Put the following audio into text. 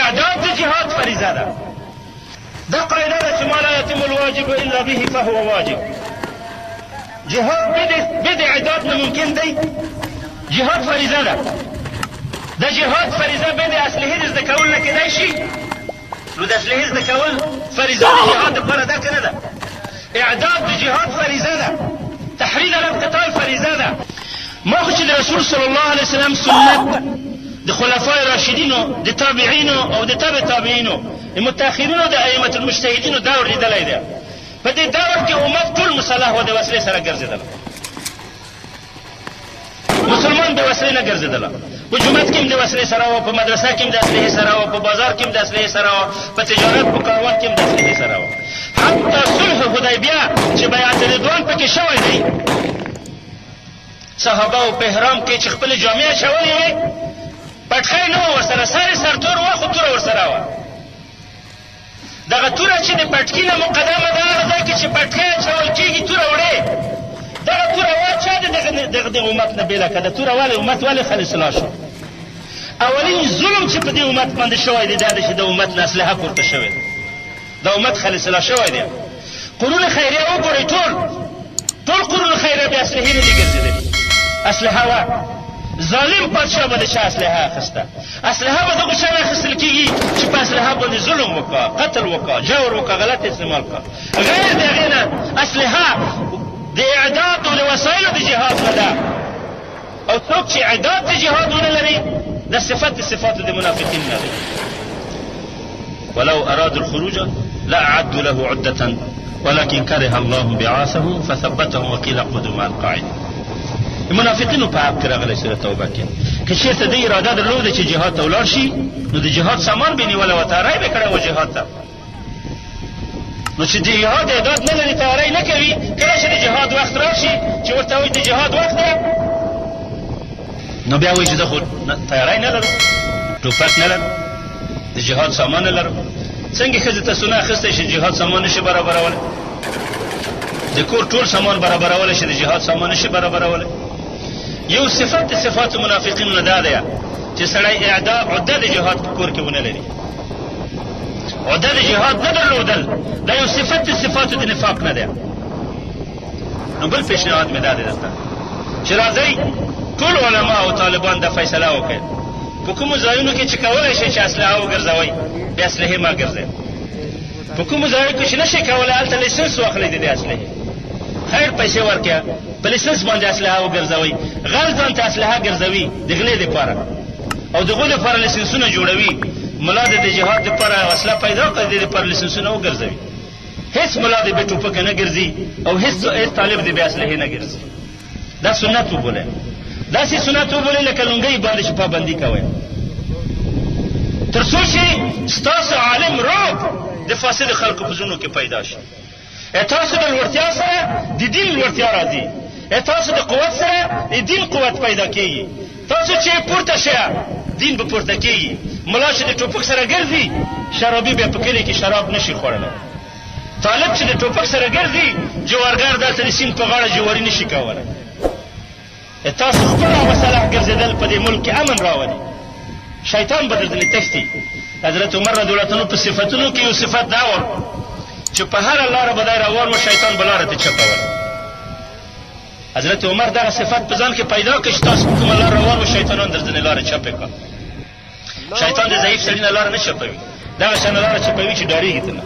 اعداد د جهاد فریضه ده. دا قاعده ده چې ما لا یتم الواجب الا به فهو واجب. جهاد بد اعداد نه ممکن دی. جهاد فریضه ده. د جهاد فریضه بد اصلحې زده کول نه کېدای شي. نو د اصلحې زده کول فریضه د جهاد لپاره ده که نه ده؟ اعداد د جهاد فریضه ده. تحريض على القتال فریضه ده. ما خو چې د رسول صلی الله علیه وسلم سنت د خلفای راشدینو د تابعینو او د تبع تابعینو د متأخرینو د ائمه المجتهدینو دور لیدلی دی. په دې دور کې امت ټول مسلح و د وسلې سره ګرځېدله. مسلمان د وسلې نه ګرځېدله. په جومات کې هم د وسلې سره و، په مدرسه کې هم د اسلحې سره و، په بازار کې هم د اسلحې سره و، په تجارت په کاروان کې هم د اسلحې سره و. حتی صلح حدیبیه چې بیعت رضوان پکې شوی دی، صحابه او په احرام کې چې خپلې جامې اچولې وې، پټخۍ نه وه ورسره، سر یې سرتور وه خو توره ورسره وه. دغه توره چې د پټکي نه مقدمه ده، هغه ځای کې چې پټکۍ اچول کېږي توره وړې، دغه توره وا چا د امت نه بېله کړه؟ د توره ولې امت ولې خلیصلا شو؟ اولین ظلم چې په دې امت باندې شوی دی دا دی چې د امت نه اسلحه پورته شوې ده. د امت خلیصلا شوی دی. قرون خیریه وګورئ، ټول قرون خیریه بې اسلحې نه دي ګرځېدلي. اسلحه وه. ظالم پادشاه به د چا اسلحه اخیسته؟ اسلحه به دغو چا نه اخیستل کېږي چې په اسلحه باندې ظلم وکړه، قتل وکړه، جور وکړه، غلط استعمال کړه. غیر د هغې نه اسلحه د اعداد او د وسایلو د جهاد نه ده. او څوک چې اعداد د جهاد ونه لري دا صفات د منافقین نه دی. ولو ارادوا الخروج لاعدوا له عده ولكن كره الله بعاثهم فثبتهم وقيل اقعدوا مع القاعدين. منافقینو په حق کې راغلی سوره توبه کې که چېرته د اراده درلوده چې جهاد ته ولاړ شي نو د جهاد سامان به یې نیولی وه، تیاری به یې کړی و جهاد ته. نو چې د جهاد اعداد نه لري، تیاری نه کوي، کله چې د جهاد وخت راشي چې ورته وایي د جهاد وخت دی، نو بیا وایي چې زه خو تیاری نه لرم، ټوپک نه لرم، د جهاد سامان نه لرم. څنګه ښځې ته سونه اخیستی چې جهاد سامان نه شي برابرولی؟ د کور ټول سامان برابرولی شي، د جهاد سامان نه شي برابرولی. یو صفت د صفات منافقینو نه دا دی چې سړی عده د جهاد په کور کې ونه لري. عده د جهاد نه درلودل دا یو صفت د صفاتو د نفاق نه دی. نو بل پیشنهاد مې دا دی درته چې راځئ ټول علما او طالبان دا فیصله وکړي په کومو ځایونو کې چې کولی شئ چې اسلحه وګرځوئ بې اسلحې مه ګرځئ. په کومو ځایونو کې چې نه شئ کولی هلته لیسنس واخلئ د دې اسلحې، خیر پیسې ورکړه، په لیسنس باندې اسلحه وګرځوئ. غل ځان ته اسلحه ګرځوي د غلې دپاره او د غلو دپاره لیسنسونه جوړوي. ملا د جهاد دپاره وسله پیدا کړه، د دې دپاره لیسنسونه وګرځوي. هېڅ ملا د بې ټوپکه نه ګرځي او هېڅ طالب د بې اسلحې نه ګرځي. دا سنت وبولئ، داسې سنت وبولئ لکه لونګۍ باندې چې پابندي کوئ، تر څو چې ستاسو عالم رعب د فاسد خلکو په زړونو کې پیدا شي. تاسو د لوړتیا سره د دین لوړتیا راځي، تاسو د قوت سره د دین قوت پیدا کېږي. تاسو چې پورته شئ دین به پورته کېږي. ملا چې د ټوپک سره ګرځي شرابي بیا په کلي کې شراب نشي خوړلی. طالب چې د ټوپک سره ګرځي جوارګر دلته د سیند په غاړه جواري نشي کولی. تاسو خپله مسله ګرځېدل په دې ملک کې امن راولي، شیطان به درځنې تښتي. حضرت عمر رضی الله عنه په صفتونو کې یو صفت دا و چې په هره لاره به دی روان و شیطان به لاره ته چپول. حضرت عمر دغه صفت په ځان کې پیدا کړ چې تاسو په کومه لاره روان و شیطانان درځنې لاره چپې کړه. شیطان د ضعیف سړي نه لاره نه چپوي، دغه شانه لاره چپوي چې ډارېږي ته نه.